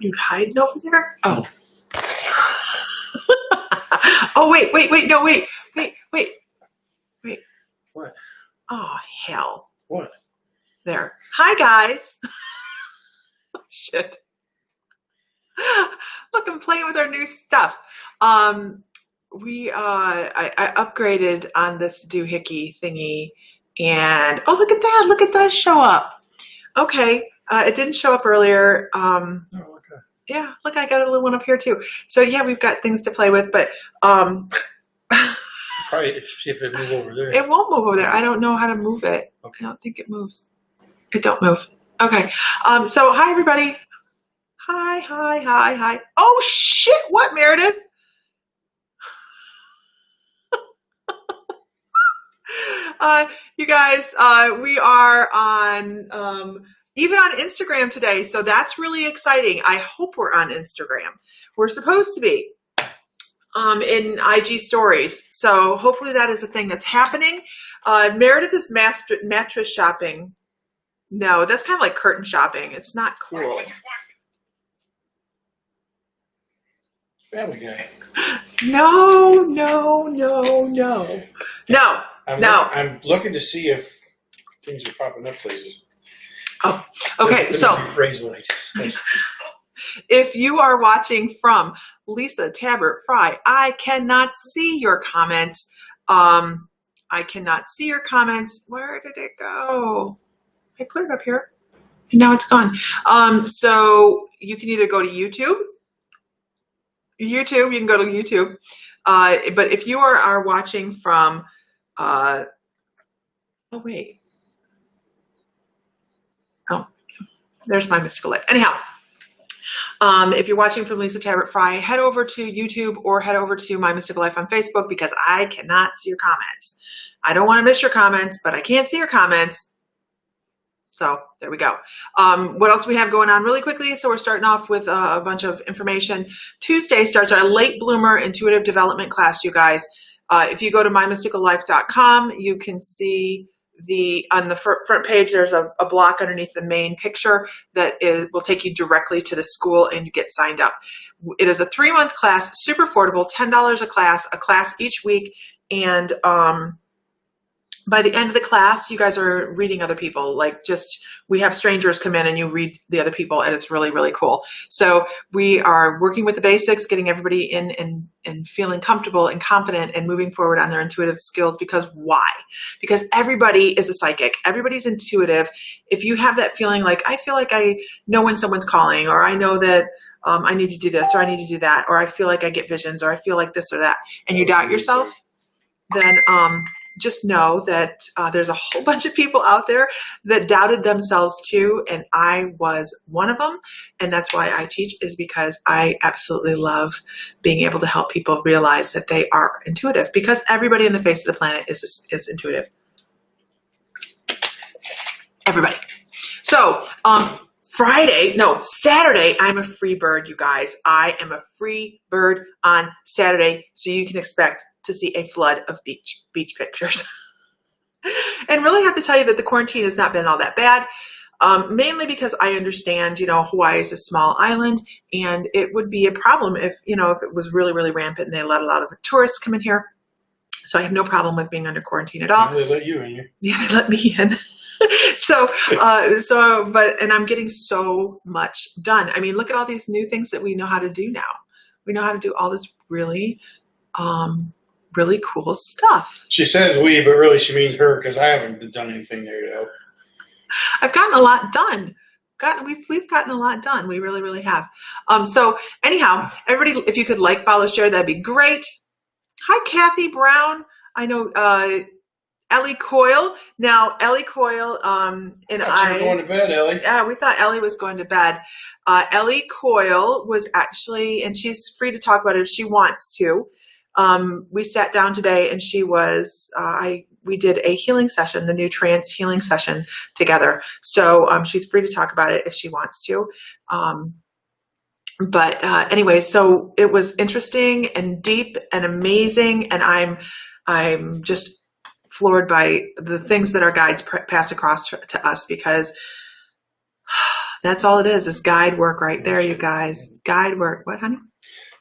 You hiding over there? Oh. Oh, wait. No, wait. What? Oh, hell. What? There. Hi, guys. Shit. Look, I'm playing with our new stuff. I upgraded on this doohickey thingy, and oh, look at that. Look, it does show up. Okay. It didn't show up earlier. Oh, okay. Yeah, look, I got a little one up here too. So yeah, we've got things to play with, but Probably if it moves over there. it won't move over there. I don't know how to move it. Okay. I don't think it moves. It don't move. Okay. So hi everybody. Hi. Oh shit! What, Meredith? You guys, we are on even on Instagram today, so that's really exciting. I hope we're on Instagram. We're supposed to be in IG stories, so hopefully that is a thing that's happening. Meredith is mattress shopping. No, that's kind of like curtain shopping. It's not cool. Family Guy. No. I'm looking to see if things are popping up places. Oh, okay. Let me So rephrase what I just said. if you are watching from Lisa Tabbert Fry, I cannot see your comments. I cannot see your comments. Where did it go? I put it up here and now it's gone. So you can either go to YouTube. You can go to YouTube. But if you are watching from, oh, wait. Oh, there's my mystical life. Anyhow, if you're watching from Lisa Tabbert Fry, head over to YouTube or head over to My Mystical Life on Facebook because I cannot see your comments. I don't want to miss your comments, but I can't see your comments. So there we go. What else we have going on really quickly? So we're starting off with a bunch of information. Tuesday starts our late bloomer intuitive development class, you guys. If you go to mymysticallife.com, you can see on the front page, there's a block underneath the main picture that will take you directly to the school and you get signed up. It is a 3-month class, super affordable, $10 a class each week. And by the end of the class, you guys are reading other people. Like we have strangers come in and you read the other people and it's really, really cool. So we are working with the basics, getting everybody in and feeling comfortable and confident and moving forward on their intuitive skills. Because why? Because everybody is a psychic. Everybody's intuitive. If you have that feeling like, I feel like I know when someone's calling, or I know that I need to do this, or I need to do that, or I feel like I get visions, or I feel like this or that, and you doubt yourself, then just know that there's a whole bunch of people out there that doubted themselves too, and I was one of them. And that's why I teach, is because I absolutely love being able to help people realize that they are intuitive, because everybody on the face of the planet is intuitive. Everybody. So Saturday, I'm a free bird, you guys. I am a free bird on Saturday, so you can expect to see a flood of beach pictures. And really have to tell you that the quarantine has not been all that bad, mainly because I understand, Hawaii is a small island, and it would be a problem if it was really, really rampant and they let a lot of tourists come in here. So I have no problem with being under quarantine at all. They let you in here. Yeah, they let me in. And I'm getting so much done. I mean, look at all these new things that we know how to do now. We know how to do all this really cool stuff. She says we, but really she means her, because I haven't done anything there to help. I've gotten a lot done. We've gotten a lot done. We really, really have. So anyhow, everybody, if you could like, follow, share, that'd be great. Hi, Kathy Brown. I know Ellie Coyle. Now, Ellie Coyle and I thought you were going to bed, Ellie. Yeah, we thought Ellie was going to bed. Ellie Coyle was actually, and she's free to talk about it if she wants to. We sat down today and she was, we did a healing session, the new trance healing session together. So she's free to talk about it if she wants to. But anyway, so it was interesting and deep and amazing. And I'm just floored by the things that our guides pass across to us, because That's all it is guide work right there, you guys. Guide work. What, honey?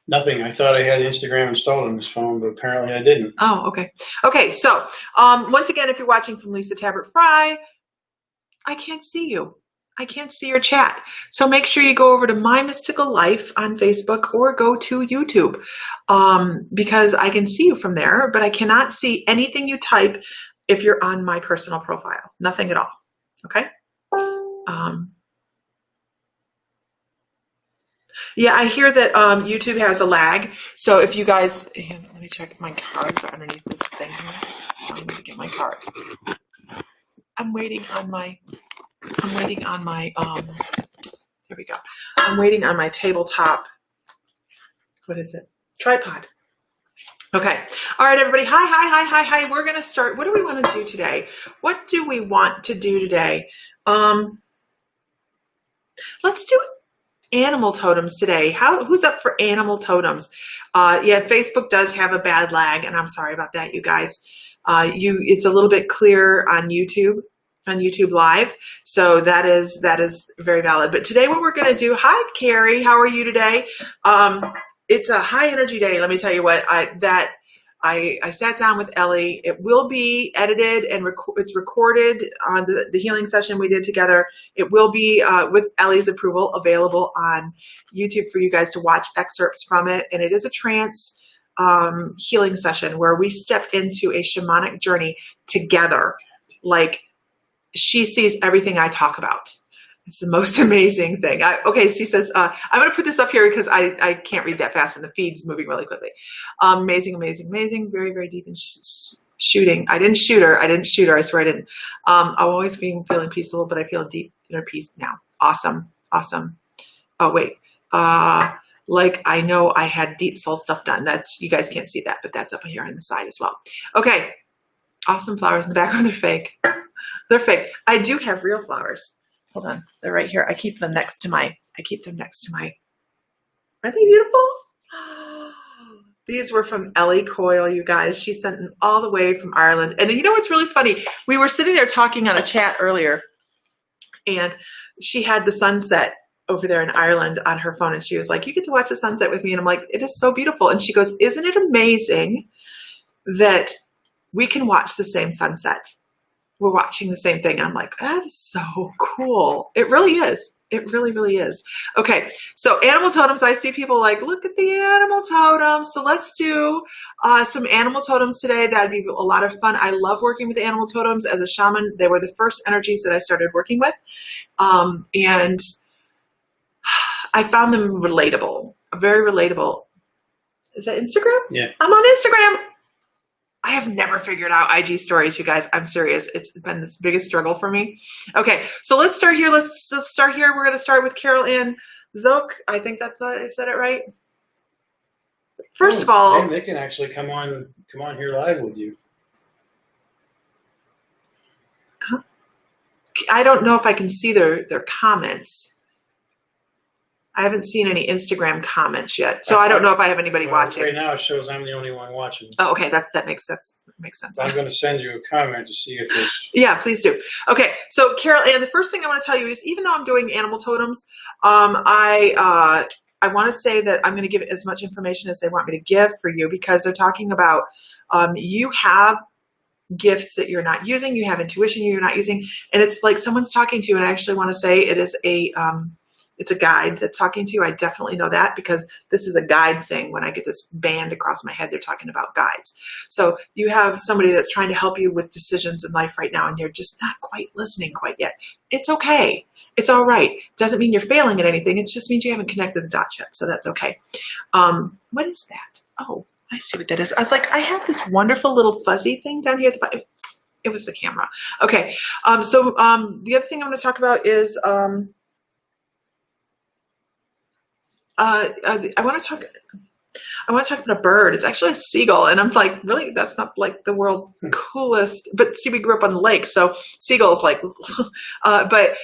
Nothing. I thought I had Instagram installed on this phone, but apparently I didn't. Oh, okay. Okay, so once again, if you're watching from Lisa Tabbert Fry, I can't see you. I can't see your chat. So make sure you go over to My Mystical Life on Facebook or go to YouTube because I can see you from there, but I cannot see anything you type if you're on my personal profile. Nothing at all. Okay? Yeah, I hear that YouTube has a lag. So if you guys, let me check. My cards are underneath this thing here. So I'm going to get my cards. I'm waiting on my, there we go. I'm waiting on my tabletop, what is it? Tripod. Okay. All right, everybody. Hi. We're going to start. What do we want to do today? What do we want to do today? Let's do animal totems today. Who's up for animal totems? Yeah, Facebook does have a bad lag, and I'm sorry about that, you guys. It's a little bit clearer on YouTube Live, so that is very valid. But today, what we're going to do? Hi, Carrie. How are you today? It's a high energy day. Let me tell you what. I sat down with Ellie. It will be edited and it's recorded on the healing session we did together. It will be, with Ellie's approval, available on YouTube for you guys to watch excerpts from it. And it is a trance healing session where we step into a shamanic journey together. Like, she sees everything I talk about. It's the most amazing thing. Okay, she says, I'm going to put this up here because I can't read that fast and the feed's moving really quickly. Amazing. Very, very deep in shooting. I didn't shoot her. I swear I didn't. I'm always feeling peaceful, but I feel deep inner peace now. Awesome. Oh, wait. Like I know I had deep soul stuff done. You guys can't see that, but that's up here on the side as well. Okay. Awesome flowers in the background. They're fake. They're fake. I do have real flowers. Hold on. They're right here. I keep them next to my, are they beautiful? These were from Ellie Coyle, you guys. She sent them all the way from Ireland. And you know what's really funny? We were sitting there talking on a chat earlier, and she had the sunset over there in Ireland on her phone. And she was like, you get to watch the sunset with me. And I'm like, it is so beautiful. And she goes, isn't it amazing that we can watch the same sunset? We're watching the same thing. And I'm like, that is so cool. It really is. It really, really is. Okay. So animal totems, I see people like, look at the animal totems. So let's do some animal totems today. That'd be a lot of fun. I love working with animal totems as a shaman. They were the first energies that I started working with. And I found them relatable, very relatable. Is that Instagram? Yeah. I'm on Instagram. I have never figured out IG stories, you guys. I'm serious. It's been this biggest struggle for me. Okay, so let's start here. Let's start here. We're going to start with Carol Ann Zook. I think that's I said it right. First of all, they can actually come on here live with you. I don't know if I can see their comments. I haven't seen any Instagram comments yet, so I don't know if I have anybody watching. Right now, it shows I'm the only one watching. Oh, okay, that makes sense. I'm going to send you a comment to see if it's... Yeah, please do. Okay, so Carol Ann, the first thing I want to tell you is, even though I'm doing animal totems, I want to say that I'm going to give as much information as they want me to give for you, because they're talking about you have gifts that you're not using, you have intuition you're not using, and it's like someone's talking to you, and I actually want to say it is it's a guide that's talking to you. I definitely know that, because this is a guide thing. When I get this band across my head, they're talking about guides. So you have somebody that's trying to help you with decisions in life right now, and they're just not quite listening quite yet. It's okay. It's all right. Doesn't mean you're failing at anything. It just means you haven't connected the dots yet. So that's okay. What is that? Oh, I see what that is. I was like, I have this wonderful little fuzzy thing down here at the bottom. It was the camera. Okay. So the other thing I'm going to talk about is... I want to talk about a bird. It's actually a seagull. And I'm like, really? That's not like the world's coolest. But see, we grew up on the lake, so seagulls like, but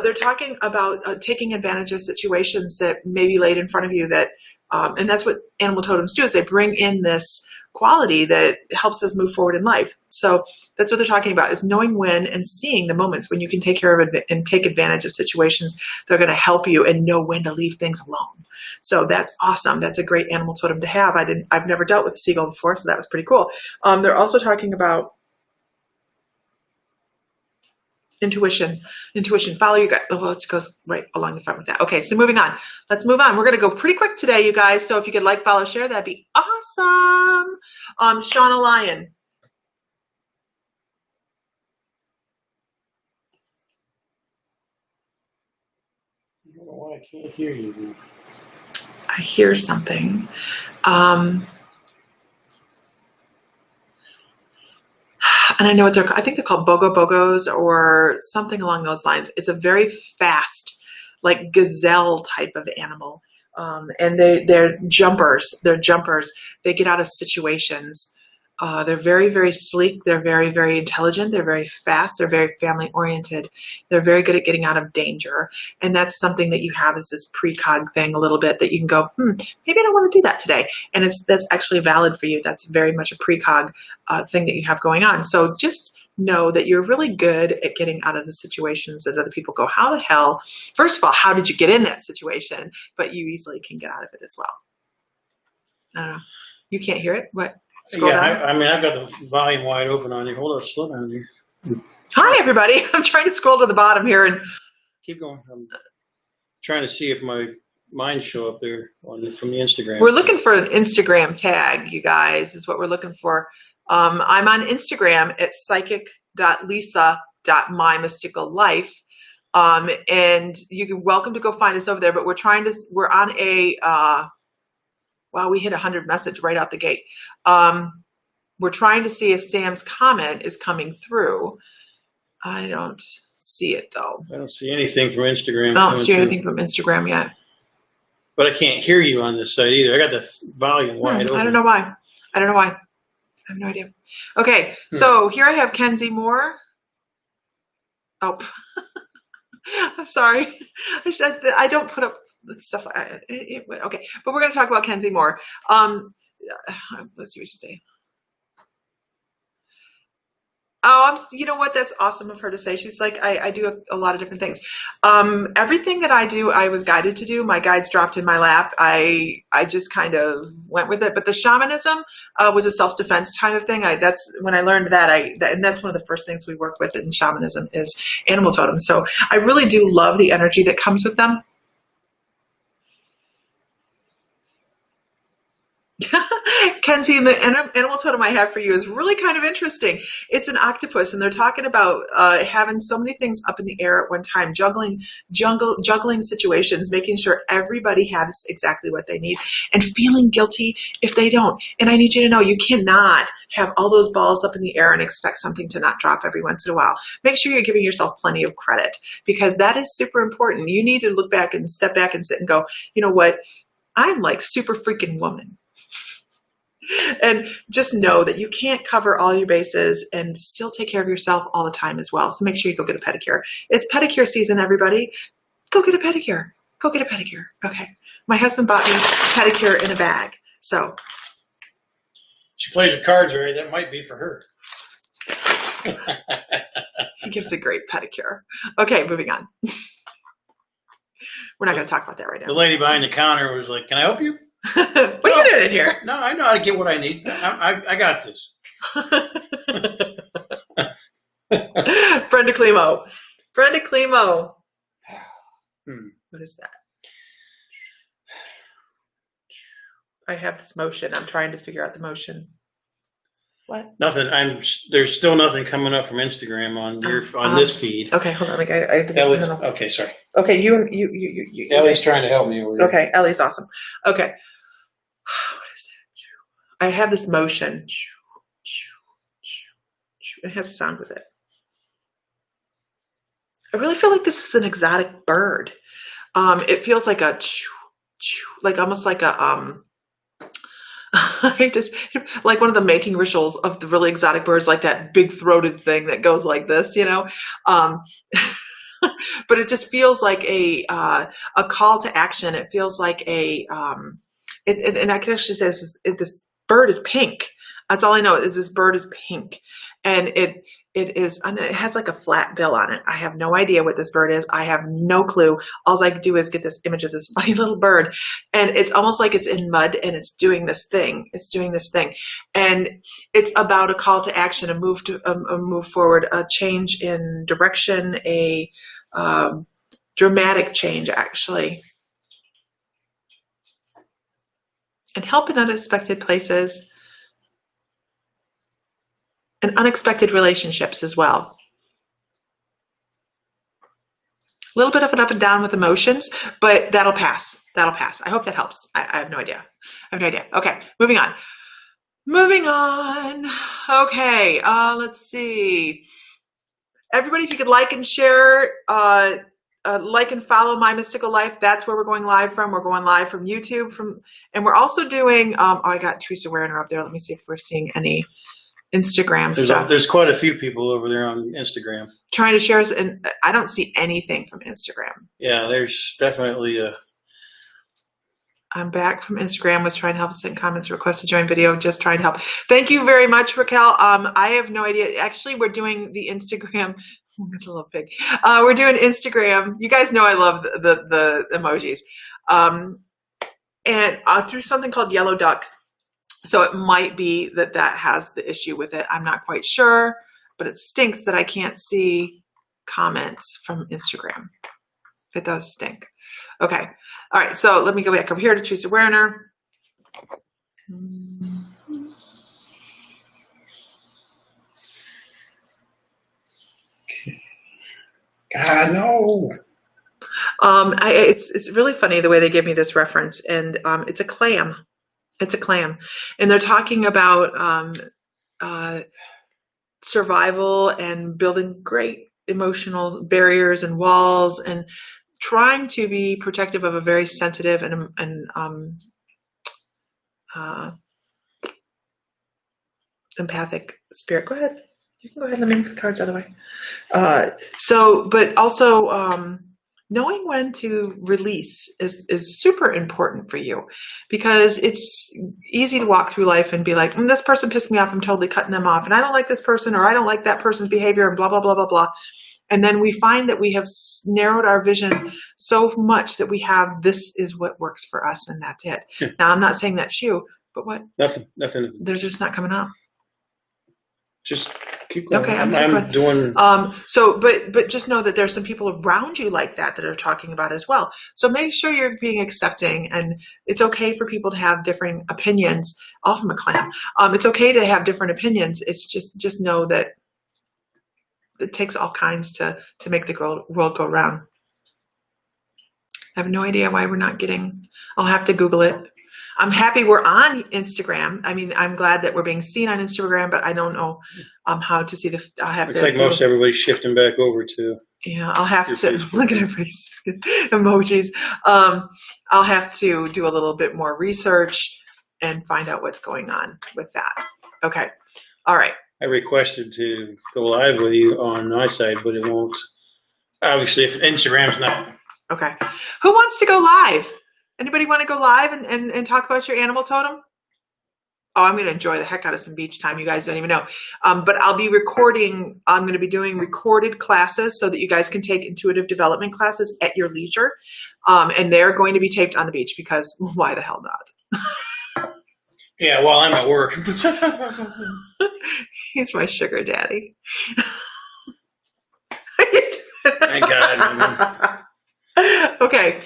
they're talking about taking advantage of situations that may be laid in front of you that, and that's what animal totems do, is they bring in this quality that helps us move forward in life. So that's what they're talking about, is knowing when and seeing the moments when you can take care of it and take advantage of situations that are going to help you, and know when to leave things alone. So that's awesome. That's a great animal totem to have. I've never dealt with a seagull before, so that was pretty cool. They're also talking about intuition. Follow your gut. Oh, it goes right along the front with that. Okay, so moving on. Let's move on. We're going to go pretty quick today, you guys. So if you could like, follow, share, that'd be awesome. Shauna Lyon. I don't know why I can't hear you. I hear something. And I know what I think they're called bogos or something along those lines. It's a very fast, like gazelle type of animal. And they're jumpers. They get out of situations. They're very, very sleek. They're very, very intelligent. They're very fast. They're very family oriented. They're very good at getting out of danger. And that's something that you have, is this precog thing a little bit, that you can go, maybe I don't want to do that today. And that's actually valid for you. That's very much a precog thing that you have going on. So just know that you're really good at getting out of the situations that other people go, how the hell? First of all, how did you get in that situation? But you easily can get out of it as well. I don't know. You can't hear it? What? Scroll down. I mean, I've got the volume wide open on you. Hold on, slow down here. Hi, everybody. I'm trying to scroll to the bottom here and keep going. I'm trying to see if mine show up there from the Instagram. We're looking for an Instagram tag, you guys, is what we're looking for. I'm on Instagram at psychic.lisa.mymysticallife. And you're welcome to go find us over there, but we're on a, wow, we hit 100 message right out the gate. We're trying to see if Sam's comment is coming through. I don't see it though. I don't see anything from Instagram. I don't see anything from Instagram yet. But I can't hear you on this side either. I got the volume wide open. I don't know why. I have no idea. Okay, so here I have Kenzie Moore. Oh, I'm sorry. I don't put up stuff. Okay, but we're going to talk about Kenzie Moore. Let's see what she's saying. Oh, you know what? That's awesome of her to say. She's like, I do a lot of different things. Everything that I do, I was guided to do. My guides dropped in my lap. I just kind of went with it. But the shamanism was a self-defense kind of thing. That's when I learned that. And that's one of the first things we work with in shamanism is animal totems. So I really do love the energy that comes with them. Kenzie, the animal totem I have for you is really kind of interesting. It's an octopus, and they're talking about having so many things up in the air at one time, juggling situations, making sure everybody has exactly what they need, and feeling guilty if they don't. And I need you to know you cannot have all those balls up in the air and expect something to not drop every once in a while. Make sure you're giving yourself plenty of credit, because that is super important. You need to look back and step back and sit and go, you know what? I'm like super freaking woman. And just know that you can't cover all your bases and still take care of yourself all the time as well. So make sure you go get a pedicure. It's pedicure season, everybody. Go get a pedicure. Go get a pedicure. Okay. My husband bought me a pedicure in a bag. So. She plays with cards, right? That might be for her. He gives a great pedicure. Okay, moving on. We're not going to talk about that right now. The lady behind the counter was like, "Can I help you?" What are you doing in here? No, I know how to get what I need. I got this. Brenda Climo. What is that? I have this motion. I'm trying to figure out the motion. What? Nothing. There's still nothing coming up from Instagram on this feed. Okay, hold on. I did this. Okay, sorry. Okay, you. Ellie's trying to help me over here. Okay, Ellie's awesome. Okay. What is that? I have this motion. It has a sound with it. I really feel like this is an exotic bird. It feels like almost like a like one of the mating rituals of the really exotic birds, like that big throated thing that goes like this, you know. But it just feels like a call to action. It feels like and I can actually say this bird is pink. That's all I know is this bird is pink, and it has like a flat bill on it. I have no idea what this bird is. I have no clue. All I can do is get this image of this funny little bird, and it's almost like it's in mud and it's doing this thing. It's doing this thing, and it's about a call to action, a move forward, a change in direction, a dramatic change actually, and help in unexpected places. And unexpected relationships as well. A little bit of an up and down with emotions, but that'll pass. That'll pass. I hope that helps. I have no idea. I have no idea. Okay, moving on. Moving on. Okay, let's see. Everybody, if you could like and share, like and follow My Mystical Life. That's where we're going live from. We're going live from YouTube. And we're also doing, oh, I got Teresa Werner up there. Let me see if we're seeing any Instagram stuff. There's quite a few people over there on Instagram trying to share us, and I don't see anything from Instagram. Yeah, there's definitely a. I'm back from Instagram. Was trying to help, send comments, request to join video. Just trying to help. Thank you very much, Raquel. I have no idea. Actually, we're doing the Instagram. It's a little pig. We're doing Instagram. You guys know I love the emojis, and through something called Yellow Duck. So it might be that has the issue with it. I'm not quite sure, but it stinks that I can't see comments from Instagram. It does stink. Okay. All right. So let me go back over here to Teresa Werner. God, no. It's really funny the way they give me this reference, and it's a clam. It's a clam, and they're talking about survival and building great emotional barriers and walls, and trying to be protective of a very sensitive and empathic spirit. Go ahead. You can go ahead and let me move the cards the other way. But also knowing when to release is super important for you, because it's easy to walk through life and be like, this person pissed me off, I'm totally cutting them off, and I don't like this person, or I don't like that person's behavior, and blah, blah, blah, blah, blah. And then we find that we have narrowed our vision so much that we have, this is what works for us, and that's it. Yeah. Now, I'm not saying that's you, but what? Nothing. They're just not coming up. Just keep going. Okay, I'm doing. But just know that there's some people around you like that are talking about it as well. So make sure you're being accepting, and it's okay for people to have different opinions. All from a clam. It's okay to have different opinions. It's just know that it takes all kinds to make the world go round. I have no idea why we're not getting. I'll have to Google it. I'm happy we're on Instagram. I mean, I'm glad that we're being seen on Instagram, but I don't know how to see I'll have it's like most everybody's shifting back over to. Yeah, I'll have to look at everybody's emojis. I'll have to do a little bit more research and find out what's going on with that. Okay. All right. I requested to go live with you on my side, but it won't. Obviously, if Instagram's not. Okay. Who wants to go live? Anybody want to go live and talk about your animal totem? Oh, I'm going to enjoy the heck out of some beach time. You guys don't even know. But I'll be recording. I'm going to be doing recorded classes so that you guys can take intuitive development classes at your leisure. And they're going to be taped on the beach, because why the hell not? Yeah, while I'm at work. He's my sugar daddy. Thank God. Okay.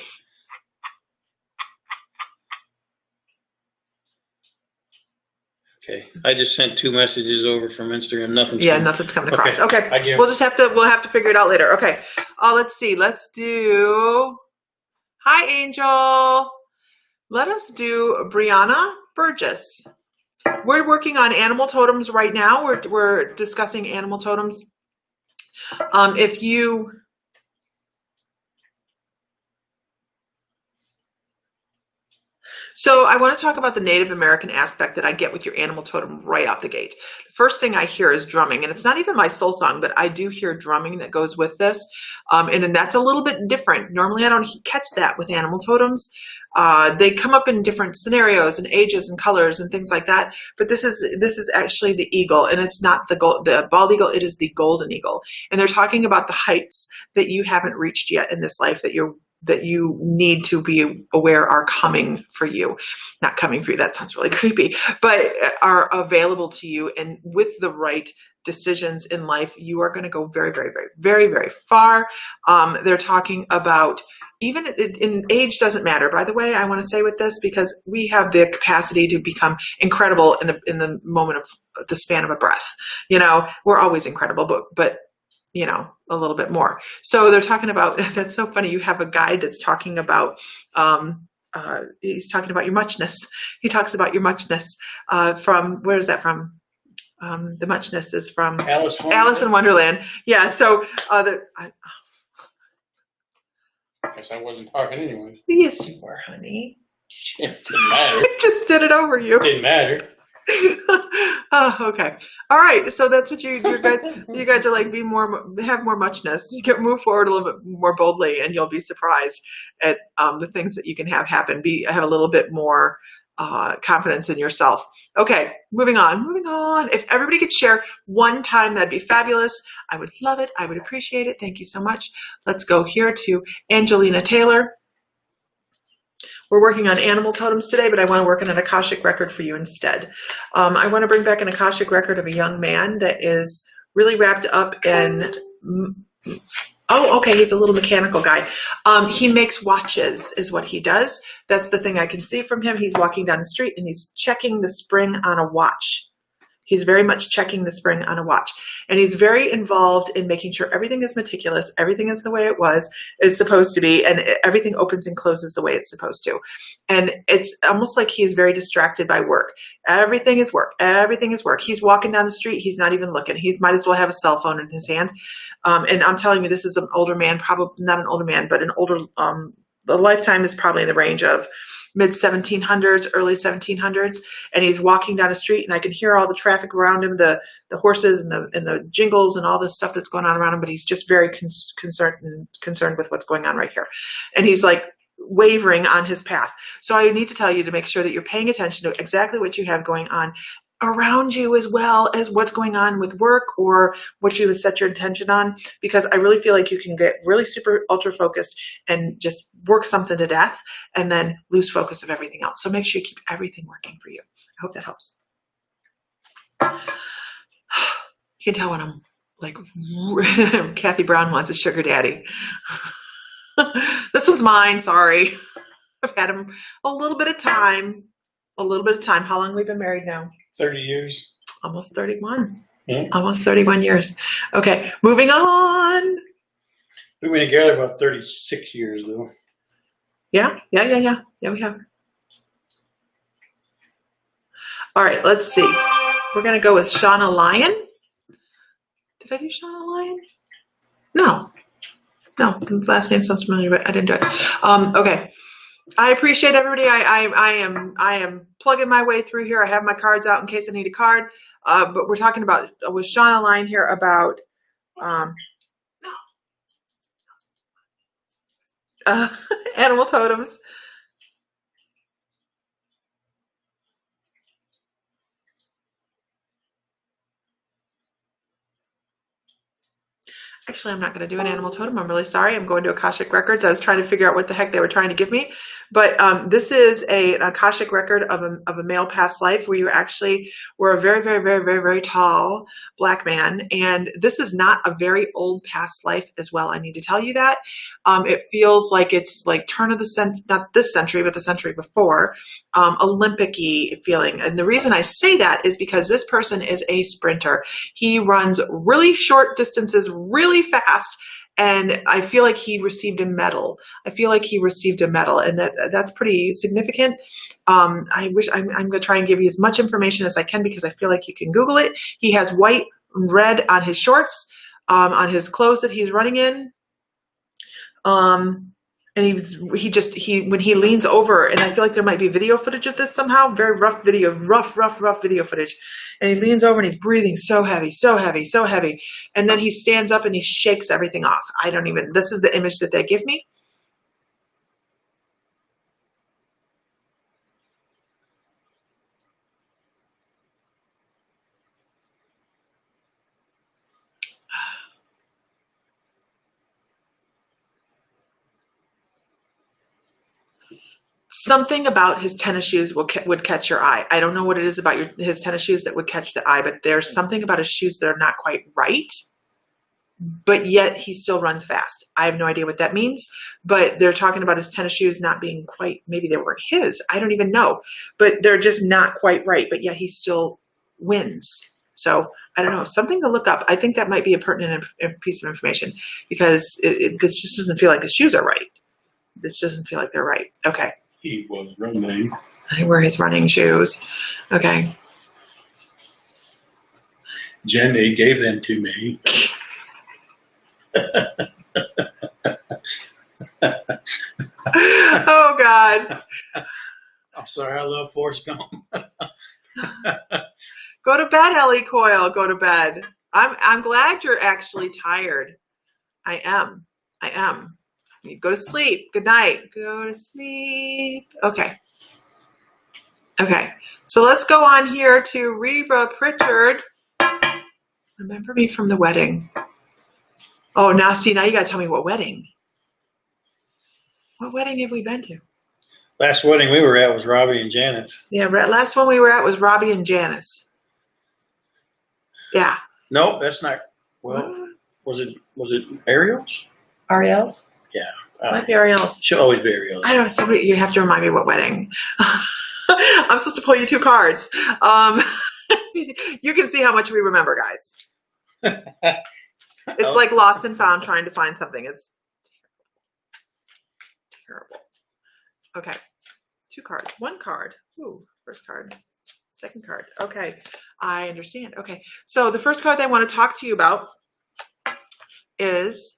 Okay, I just sent 2 messages over from Instagram. Nothing's. Yeah, nothing's coming across. Okay, okay. We'll have to figure it out later. Okay. Let's see. Let's do. Hi, Angel. Let us do Brianna Burgess. We're working on animal totems right now. We're discussing animal totems. If you. So I want to talk about the Native American aspect that I get with your animal totem right out the gate. The first thing I hear is drumming, and it's not even my soul song, but I do hear drumming that goes with this. And then that's a little bit different. Normally I don't catch that with animal totems. They come up in different scenarios and ages and colors and things like that. But this is actually the eagle, and it's not the bald eagle. It is the golden eagle. And they're talking about the heights that you haven't reached yet in this life that you need to be aware are coming for you. Not coming for you, that sounds really creepy, but are available to you. And with the right decisions in life, you are going to go very, very, very, very, very far. They're talking about, even in age doesn't matter, by the way, I want to say with this, because we have the capacity to become incredible in the moment of the span of a breath. We're always incredible, but a little bit more. So they're talking about, that's so funny. You have a guide that's talking about, he's talking about your muchness. He talks about your muchness from, where is that from? The muchness is from Alice in Wonderland. Yeah. So, I guess I wasn't talking anyway. Yes, you were, honey. It didn't matter. I just did it over you. It didn't matter. Oh, okay. All right. So that's what you guys are like. Have more muchness. You can move forward a little bit more boldly, and you'll be surprised at the things that you can have happen. Have a little bit more confidence in yourself. Okay, moving on. If everybody could share one time, that'd be fabulous. I would love it. I would appreciate it. Thank you so much. Let's go here to Angelina Taylor. We're working on animal totems today, but I want to work on an Akashic record for you instead. I want to bring back an Akashic record of a young man that is really wrapped up in, oh, okay, he's a little mechanical guy. He makes watches is what he does. That's the thing I can see from him. He's walking down the street and he's checking the spring on a watch. He's very much checking the spring on a watch. And he's very involved in making sure everything is meticulous, everything is the way it's supposed to be, and everything opens and closes the way it's supposed to. And it's almost like he's very distracted by work. Everything is work. Everything is work. He's walking down the street. He's not even looking. He might as well have a cell phone in his hand. And I'm telling you, this is an older man, probably not an older man, but an older, the lifetime is probably in the range of mid 1700s, early 1700s, and he's walking down a street, and I can hear all the traffic around him, the horses and the jingles and all the stuff that's going on around him. But he's just very concerned with what's going on right here, and he's like wavering on his path. So I need to tell you to make sure that you're paying attention to exactly what you have going on around you, as well as what's going on with work or what you have set your attention on, because I really feel like you can get really super ultra focused and just work something to death and then lose focus of everything else. So make sure you keep everything working for you. I hope that helps. You can tell when I'm like, Kathy Brown wants a sugar daddy. This one's mine. Sorry. I've had him a little bit of time. How long have we been married now? 30 years. Almost 31. Almost 31 years. Okay, moving on. We've been together about 36 years, though. Yeah, we have. All right, let's see. We're going to go with Shauna Lyon. Did I do Shauna Lyon? No, the last name sounds familiar, but I didn't do it. Okay. I appreciate everybody. I am plugging my way through here. I have my cards out in case I need a card. But we're talking about with Shauna Line here about animal totems. Actually, I'm not going to do an animal totem. I'm really sorry. I'm going to Akashic Records. I was trying to figure out what the heck they were trying to give me. But this is an Akashic record of a male past life where you actually were a very, very, very, very, very tall black man. And this is not a very old past life as well. I need to tell you that. It feels like it's like turn of the century, not this century, but the century before, Olympic-y feeling. And the reason I say that is because this person is a sprinter. He runs really short distances really fast. And I feel like he received a medal. And that's pretty significant. I'm going to try and give you as much information as I can because I feel like you can Google it. He has white and red on his shorts, on his clothes that he's running in. And And when he leans over, and I feel like there might be video footage of this somehow, very rough video footage. And he leans over and he's breathing so heavy, so heavy, so heavy. And then he stands up and he shakes everything off. This is the image that they give me. Something about his tennis shoes would catch your eye. I don't know what it is about his tennis shoes that would catch the eye, but there's something about his shoes that are not quite right, but yet he still runs fast. I have no idea what that means, but they're talking about his tennis shoes not being quite, maybe they weren't his. I don't even know, but they're just not quite right, but yet he still wins. So I don't know, something to look up. I think that might be a pertinent piece of information because it just doesn't feel like the shoes are right. It doesn't feel like they're right. Okay. He was running. I wear his running shoes. Okay. Jenny gave them to me. Oh God. I'm sorry, I love Forrest Gump. Go to bed, Ellie Coyle. Go to bed. I'm glad you're actually tired. I am. You go to sleep. Good night. Go to sleep. Okay. So let's go on here to Reba Pritchard. Remember me from the wedding. Oh, now you got to tell me what wedding. What wedding have we been to? Last wedding we were at was Robbie and Janet's. Yeah, last one we were at was Robbie and Janice. Yeah. Nope, that's not. Well, was it Ariel's? Ariel's? Yeah. Might be Ariel's. She'll always be Ariel's. I don't know. You have to remind me what wedding. I'm supposed to pull you 2 cards. You can see how much we remember, guys. It's like lost and found trying to find something. It's terrible. Okay. 2 cards. 1 card. Ooh, first card. Second card. Okay. I understand. Okay. So the first card I want to talk to you about is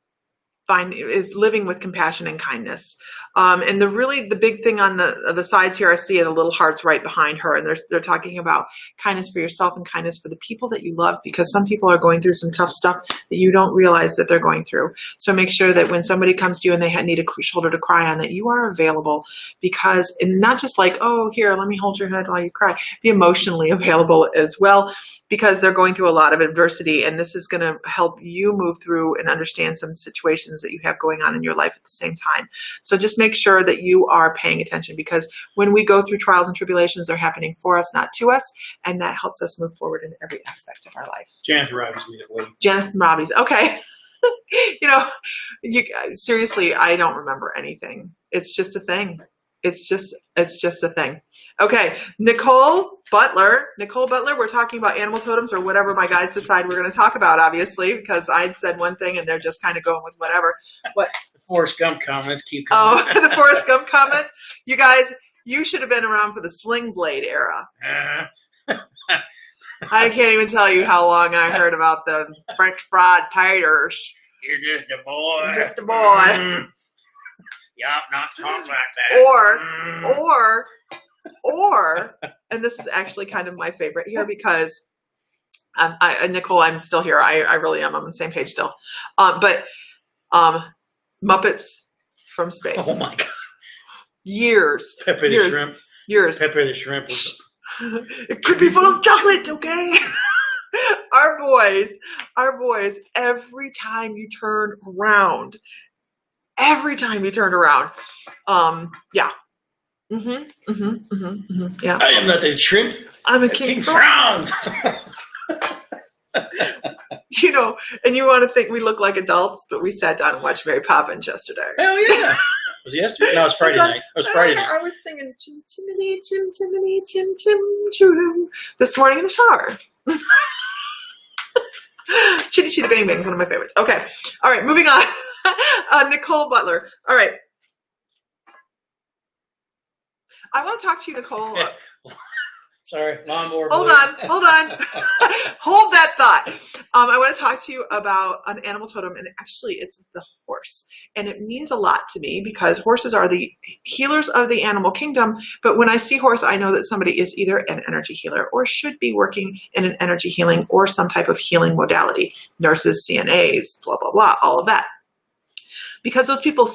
living with compassion and kindness. And the big thing on the sides here, I see the little hearts right behind her. And they're talking about kindness for yourself and kindness for the people that you love, because some people are going through some tough stuff that you don't realize that they're going through. So make sure that when somebody comes to you and they need a shoulder to cry on, that you are available, because, and not just like, oh, here, let me hold your head while you cry, be emotionally available as well, because they're going through a lot of adversity, and this is going to help you move through and understand some situations that you have going on in your life at the same time. So just make sure that you are paying attention, because when we go through trials and tribulations, they're happening for us, not to us, and that helps us move forward in every aspect of our life. Janice and Robbie's meet at wedding. Janice and Robbie's. Okay. Seriously, I don't remember anything. It's just a thing. It's just a thing. Okay, Nicole Butler, we're talking about animal totems, or whatever my guys decide we're going to talk about, obviously, because I said one thing and they're just kind of going with whatever. What? The Forrest Gump comments keep coming. Oh, the Forrest Gump comments. You guys, you should have been around for the Sling Blade era. I can't even tell you how long I heard about the French fried taters. You're just a boy. Just a boy. Yup, not talk like that. Or, and this is actually kind of my favorite here, because Nicole, I'm still here. I really am. I'm on the same page still. But Muppets from Space. Oh my God. Years. Pepe the Shrimp. Years. Pepe the Shrimp. It could be full of chocolate, okay? Our boys, every time you turn around, yeah. Yeah. I am not a shrimp. I'm a king frowns. And you want to think we look like adults, but we sat down and watched Mary Poppins yesterday. Hell yeah. Was it yesterday? No, it was Friday night. It was Friday night. I was singing Chim Chimney, Chim Chimney, Chim Chim Choo this morning in the shower. Chitty Chitty Bang Bang is one of my favorites. Okay. All right, moving on. Nicole Butler. All right. I want to talk to you, Nicole. Sorry, lawnmower. Hold blade. on. Hold that thought. I want to talk to you about an animal totem, and actually it's the horse. And it means a lot to me because horses are the healers of the animal kingdom. But when I see horse, I know that somebody is either an energy healer or should be working in an energy healing or some type of healing modality. Nurses, CNAs, blah, blah, blah, all of that. Because those people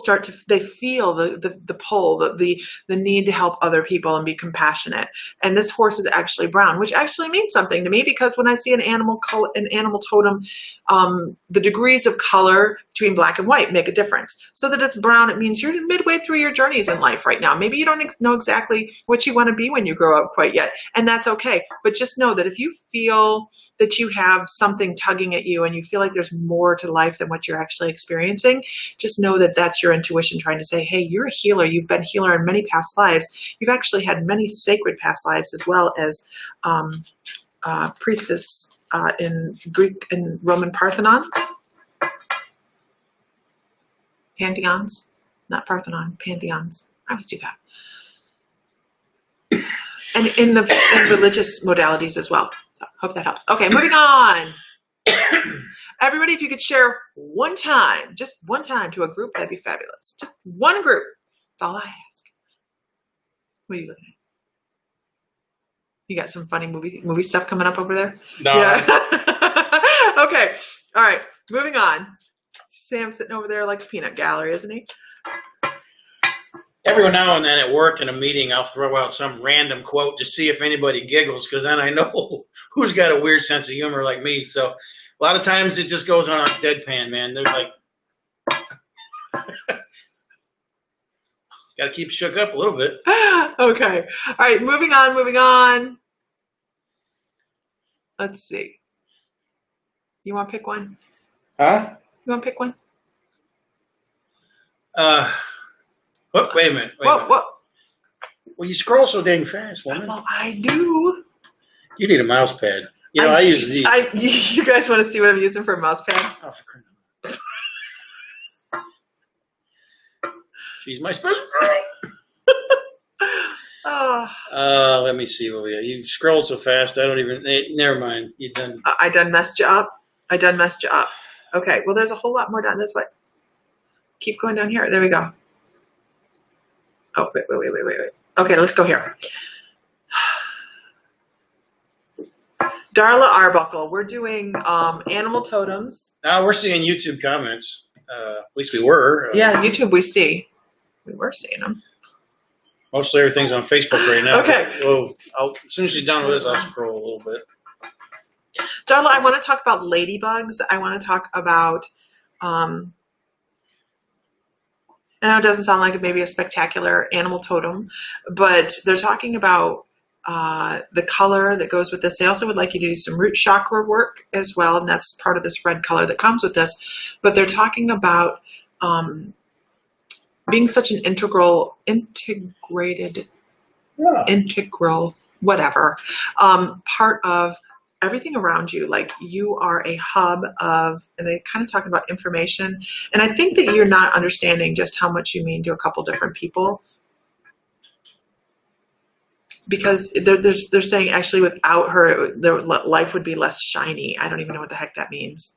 they feel the pull, the need to help other people and be compassionate. And this horse is actually brown, which actually means something to me because when I see an animal totem, the degrees of color between black and white make a difference. So that it's brown, it means you're midway through your journeys in life right now. Maybe you don't know exactly what you want to be when you grow up quite yet, and that's okay. But just know that if you feel that you have something tugging at you and you feel like there's more to life than what you're actually experiencing, just know that that's your intuition trying to say, hey, you're a healer. You've been a healer in many past lives. You've actually had many sacred past lives as well as priestess in Greek and Roman Parthenons. Pantheons, not Parthenon, pantheons. I always do that. And in religious modalities as well. So hope that helps. Okay, moving on. Everybody, if you could share one time, just one time to a group, that'd be fabulous. Just one group. That's all I ask. What are you looking at? You got some funny movie stuff coming up over there? No. Yeah. Okay. All right. Moving on. Sam's sitting over there like a peanut gallery, isn't he? Every now and then at work in a meeting, I'll throw out some random quote to see if anybody giggles, because then I know who's got a weird sense of humor like me. So a lot of times it just goes on a deadpan, man. They're like, got to keep shook up a little bit. Okay. All right. Moving on. Let's see. You want to pick one? Huh? You want to pick one? Wait a minute. What? Well, you scroll so dang fast, woman. Well, I do. You need a mouse pad. You know, I use these. You guys want to see what I'm using for a mouse pad? Oh, for crying out loud. She's my special girl. Let me see what we got. You scrolled so fast, I don't even. Never mind. You done. I done messed you up. Okay. Well, there's a whole lot more down this way. Keep going down here. There we go. Oh, wait. Okay, let's go here. Darla Arbuckle. We're doing animal totems. Now we're seeing YouTube comments. At least we were. Yeah, YouTube we see. We were seeing them. Mostly everything's on Facebook right now. Okay. Well, as soon as she's done with this, I'll scroll a little bit. Darla, I want to talk about ladybugs. I want to talk about, I know it doesn't sound like maybe a spectacular animal totem, but they're talking about the color that goes with this. They also would like you to do some root chakra work as well, and that's part of this red color that comes with this. But they're talking about being such an integral, whatever, part of everything around you. Like you are a hub of, and they kind of talking about information. And I think that you're not understanding just how much you mean to a couple different people. Because they're saying actually without her, their life would be less shiny. I don't even know what the heck that means.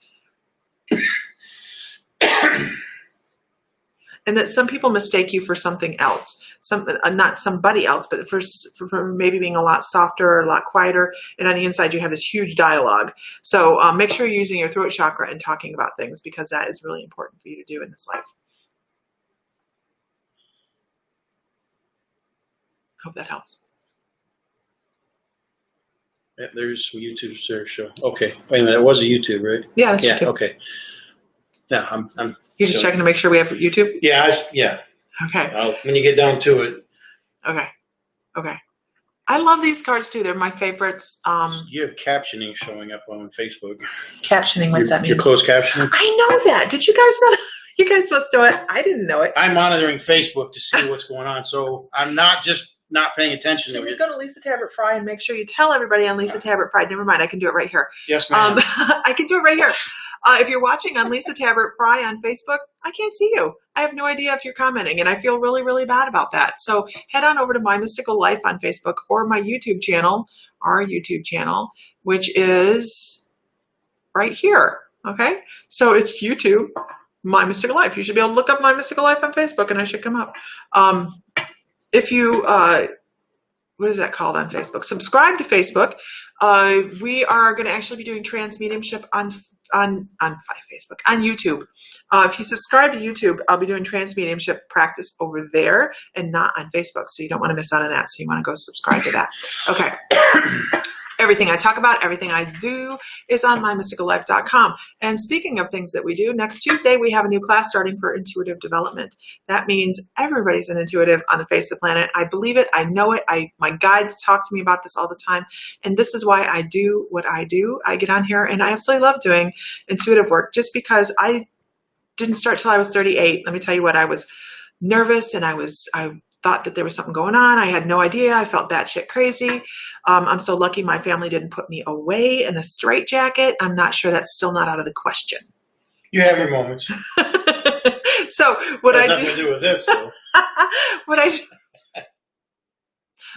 And that some people mistake you for something else, not somebody else, but for maybe being a lot softer, a lot quieter, and on the inside you have this huge dialogue. So make sure you're using your throat chakra and talking about things, because that is really important for you to do in this life. Hope that helps. Yeah, there's some YouTube search show. Okay, wait a minute. It was a YouTube, right? Yeah, that's YouTube. Okay. Yeah, I'm. You're just checking to make sure we have YouTube? Yeah, yeah. Okay. When you get down to it. Okay. I love these cards too. They're my favorites. You have captioning showing up on Facebook. Captioning, what's that mean? Your closed captioning? I know that. Did you guys know that? You guys must know it. I didn't know it. I'm monitoring Facebook to see what's going on, so I'm not just not paying attention to Can it. you go to Lisa Tabbert Fry and make sure you tell everybody on Lisa Tabbert Fry? Never mind. I can do it right here. Yes, ma'am. I can do it right here. If you're watching on Lisa Tabbert Fry on Facebook, I can't see you. I have no idea if you're commenting, and I feel really, really bad about that. So head on over to My Mystical Life on Facebook or my YouTube channel, our YouTube channel, which is right here. Okay. So it's YouTube, My Mystical Life. You should be able to look up My Mystical Life on Facebook and I should come up. If you, what is that called on Facebook? Subscribe to Facebook. We are going to actually be doing trans mediumship on Facebook, on YouTube. If you subscribe to YouTube, I'll be doing trans mediumship practice over there and not on Facebook. So you don't want to miss out on that. So you want to go subscribe to that. Okay. Everything I talk about, everything I do is on mymysticallife.com. And speaking of things that we do, next Tuesday, we have a new class starting for intuitive development. That means everybody's an intuitive on the face of the planet. I believe it. I know it. My guides talk to me about this all the time. And this is why I do what I do. I get on here and I absolutely love doing intuitive work just because I didn't start till I was 38. Let me tell you what, I was nervous and I thought that there was something going on. I had no idea. I felt batshit crazy. I'm so lucky my family didn't put me away in a straitjacket. I'm not sure that's still not out of the question. You have your moments. So what I nothing to do with this, though.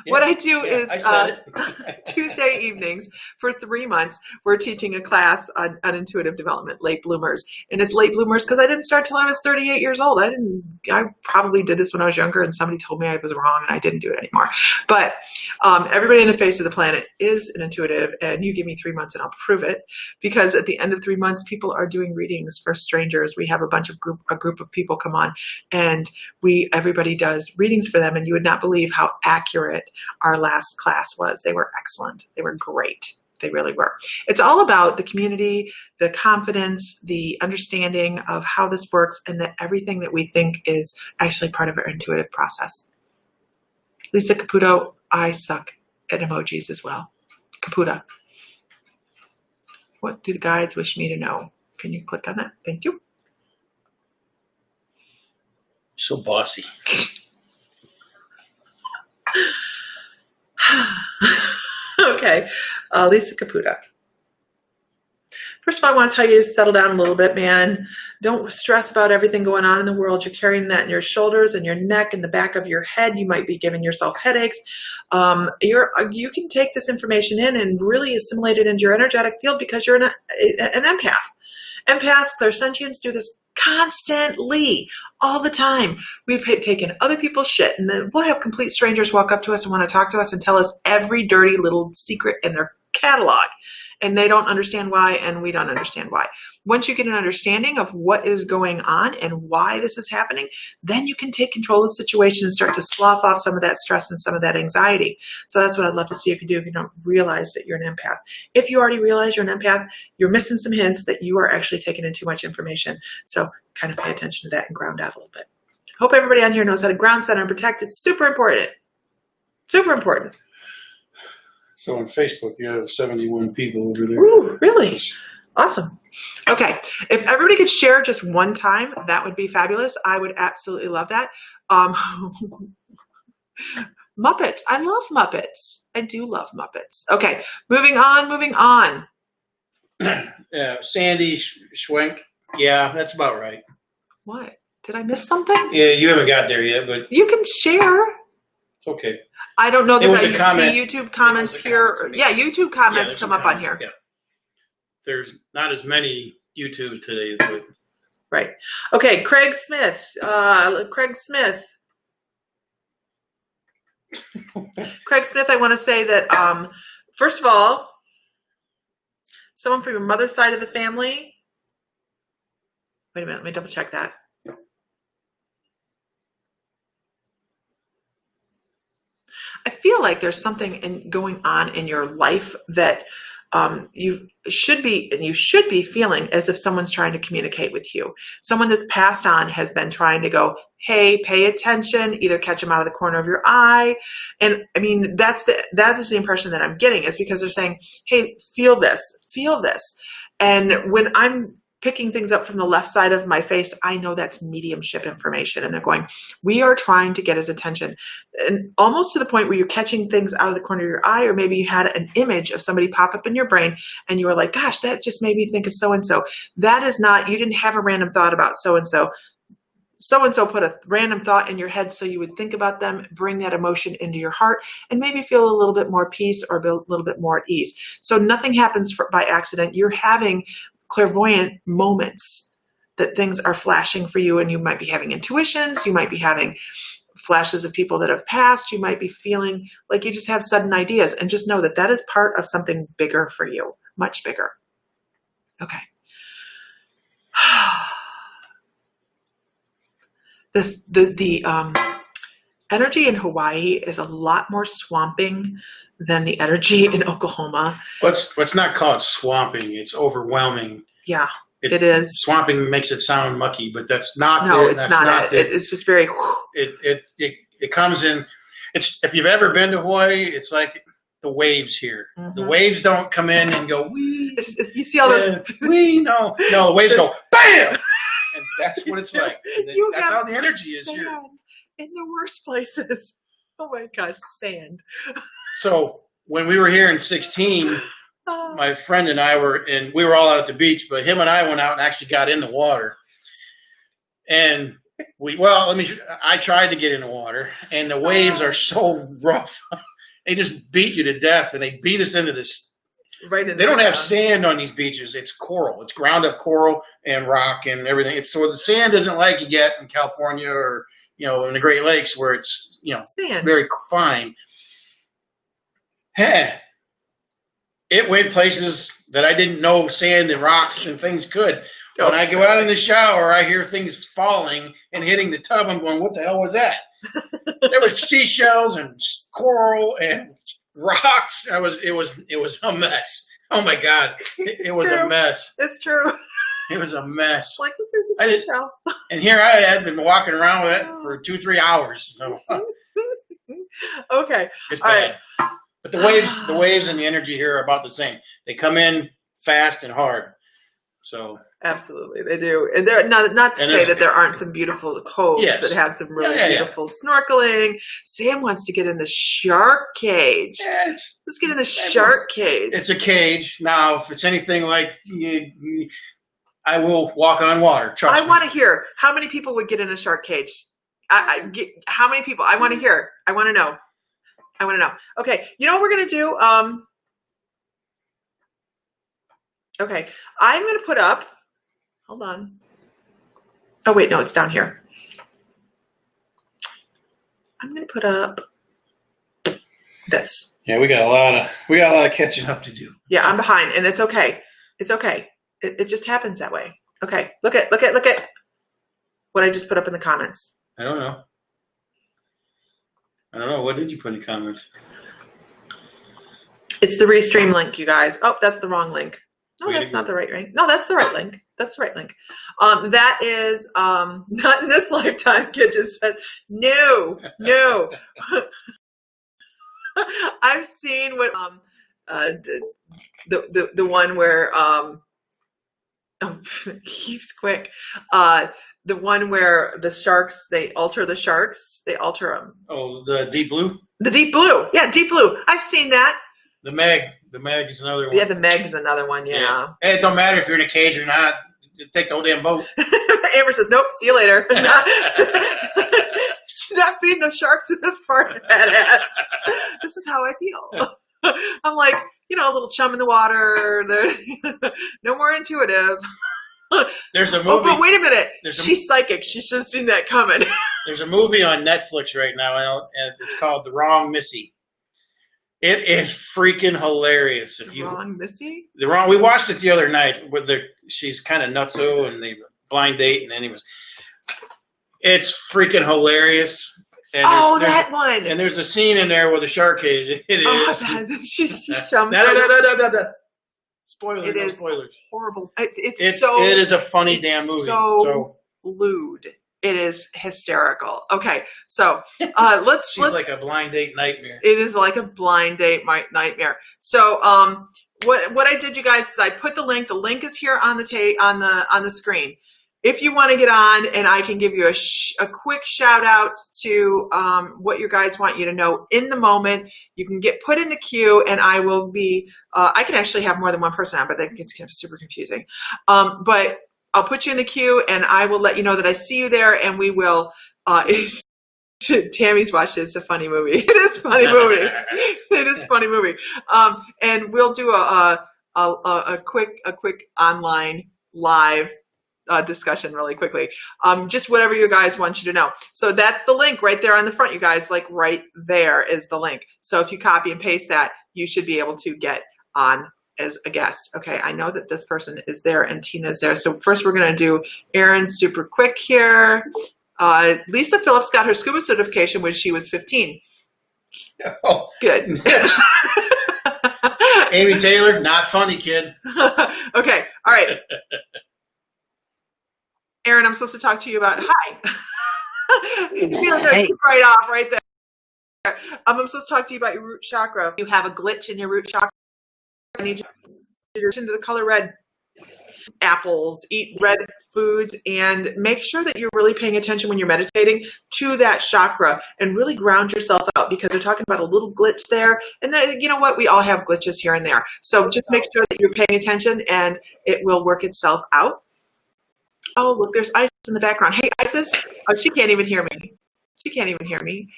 What I do is I said it. Tuesday evenings for 3 months, we're teaching a class on intuitive development, late bloomers. And it's late bloomers because I didn't start till I was 38 years old. I probably did this when I was younger and somebody told me I was wrong and I didn't do it anymore. But everybody on the face of the planet is an intuitive, and you give me 3 months and I'll prove it, because at the end of 3 months, people are doing readings for strangers. We have a group of people come on and everybody does readings for them, and you would not believe how accurate our last class was. They were excellent. They were great. They really were. It's all about the community, the confidence, the understanding of how this works, and that everything that we think is actually part of our intuitive process. Lisa Caputo, I suck at emojis as well. Caputa. What do the guides wish me to know? Can you click on that? Thank you. So bossy. Okay, Lisa Caputa. First of all, I want to tell you to settle down a little bit, man. Don't stress about everything going on in the world. You're carrying that in your shoulders and your neck and the back of your head. You might be giving yourself headaches. You can take this information in and really assimilate it into your energetic field because you're an empath. Empaths, clairsentients do this constantly, all the time. We've taken other people's shit, and then we'll have complete strangers walk up to us and want to talk to us and tell us every dirty little secret in their catalog. And they don't understand why, and we don't understand why. Once you get an understanding of what is going on and why this is happening, then you can take control of the situation and start to slough off some of that stress and some of that anxiety. So that's what I'd love to see if you do, if you don't realize that you're an empath. If you already realize you're an empath, you're missing some hints that you are actually taking in too much information. So kind of pay attention to that and ground out a little bit. Hope everybody on here knows how to ground, center, and protect. It's super important. Super important. So on Facebook, you have 71 people over there. Ooh, really? Awesome. Okay. If everybody could share just one time, that would be fabulous. I would absolutely love that. Muppets. I love Muppets. I do love Muppets. Okay. Moving on. Yeah, Sandy Schwenk. Yeah, that's about right. What? Did I miss something? Yeah, you haven't got there yet, but You can share. it's okay. I don't know It was that a I comment. see YouTube comments It was a here. comment. Yeah, YouTube comments there's come some up on comments, here. Yeah. There's not as many YouTube today, but Right. Okay, Craig Smith. Craig Smith, I want to say that, first of all, someone from your mother's side of the family. Wait a minute, let me double check that. I feel like there's something going on in your life that you should be feeling as if someone's trying to communicate with you. Someone that's passed on has been trying to go, hey, pay attention, either catch them out of the corner of your eye. And I mean, that is the impression that I'm getting, is because they're saying, hey, feel this. And when I'm picking things up from the left side of my face, I know that's mediumship information. And they're going, we are trying to get his attention. And almost to the point where you're catching things out of the corner of your eye, or maybe you had an image of somebody pop up in your brain and you were like, gosh, that just made me think of so-and-so. That is not, you didn't have a random thought about so-and-so. so-and-so put a random thought in your head so you would think about them, bring that emotion into your heart, and maybe feel a little bit more peace or a little bit more at ease. So nothing happens by accident. You're having clairvoyant moments that things are flashing for you, and you might be having intuitions, you might be having flashes of people that have passed, you might be feeling like you just have sudden ideas, and just know that that is part of something bigger for you, much bigger. Okay. The energy in Hawaii is a lot more swamping than the energy in Oklahoma. Let's not call it swamping. It's overwhelming. Yeah, it is. Swamping makes it sound mucky, but that's not. No, it. it's That's not it. It's just very. It comes in. It's if you've ever been to Hawaii, it's like the waves here. Mm-hmm. The waves don't come in and go wee. You see all those wee? No, the waves go bam. And that's what it's like. That's how the energy is here. In the worst places. Oh my gosh, sand. So when we were here in 2016, my friend and I we were all out at the beach, but him and I went out and actually got in the water. And I tried to get in the water, and the waves are so rough. They just beat you to death, and they beat us into this. They don't have sand on these beaches. It's coral. It's ground up coral and rock and everything. So the sand isn't like you get in California or, in the Great Lakes where it's, sand. Very fine. It went places that I didn't know sand and rocks and things could. When I go out in the shower, I hear things falling and hitting the tub. I'm going, what the hell was that? There was seashells and coral and rocks. It was a mess. Oh my God. It was a mess. It's true. It was a mess. Like there's a seashell. And here I had been walking around with it for 2-3 hours. So okay. It's all bad. Right. But the waves and the energy here are about the same. They come in fast and hard. So absolutely, they do. And they're not to say that there aren't some beautiful coves that have some really beautiful snorkeling. Sam wants to get in the shark cage. Let's get in the shark cage. It's a cage. Now, if it's anything like I will walk on water. Trust me. I want to hear how many people would get in a shark cage. How many people? I want to hear. I want to know. Okay, you know what we're gonna do? Okay, I'm gonna put up. Hold on. Oh wait, no, it's down here. I'm gonna put up this. Yeah, we got a lot of catching up to do. Yeah, I'm behind, and it's okay. It's okay. It just happens that way. Okay, look at what I just put up in the comments. I don't know. What did you put in the comments? It's the Restream link, you guys. Oh, that's the wrong link. No, that's not the right link. No, that's the right link. That's the right link. That is not in this lifetime. Kid just said no. I've seen what the one where keeps quick. The one where the sharks, they alter the sharks. They alter them. Oh, the deep blue? The deep blue. Yeah, deep blue. I've seen that. The Meg. The Meg is another one. Yeah, the Meg is another one, yeah. Hey, it don't matter if you're in a cage or not. Take the whole damn boat. Amber says, nope, see you later. She's not feeding the sharks with this part, badass. This is how I feel. I'm like, a little chum in the water. No more intuitive. There's a movie. Oh, but wait a minute. She's psychic. She's just seen that coming. There's a movie on Netflix right now, and it's called The Wrong Missy. It is freaking hilarious. Wrong Missy? We watched it the other night with she's kind of nutso and they blind date, and anyways, it's freaking hilarious. And that one. And there's a scene in there with a shark cage. It is. Oh, she jumps. Spoilers. It is spoilers. Horrible. It is a funny damn movie. So lewd. It is hysterical. Okay, so let's. She's like a blind date nightmare. It is like a blind date nightmare. So what I did, you guys, is I put the link. The link is here on the screen. If you want to get on, and I can give you a quick shout out to what your guides want you to know in the moment. You can get put in the queue, and I will be. I can actually have more than one person on, but that gets kind of super confusing. But I'll put you in the queue, and I will let you know that I see you there, and we will. Tammy's watched it. It's a funny movie. It is a funny movie. It is a funny movie. And we'll do a quick online live discussion really quickly. Just whatever you guys want you to know. So that's the link right there on the front, you guys. Like right there is the link. So if you copy and paste that, you should be able to get on as a guest. Okay, I know that this person is there and Tina's there. So first we're going to do Erin super quick here. Lisa Phillips got her scuba certification when she was 15. Oh. Good. Amy Taylor, not funny, kid. Okay, all right. Erin, I'm supposed to talk to you about, hi. See, I'm going to right off right there. I'm supposed to talk to you about your root chakra. You have a glitch in your root chakra. I need you to into the color red. Apples, eat red foods, and make sure that you're really paying attention when you're meditating to that chakra and really ground yourself out, because they're talking about a little glitch there. And then, you know what? We all have glitches here and there. So just make sure that you're paying attention and it will work itself out. Oh, look, there's Isis in the background. Hey, Isis. Oh, she can't even hear me. She can't even hear me.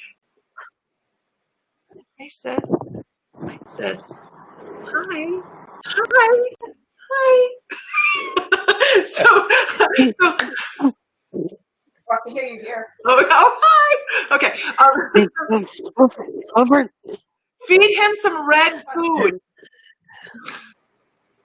Hey, sis. Hi, sis. Hi. Hi. Hi. so I can hear you here. Oh, hi. Okay. Feed him some red food.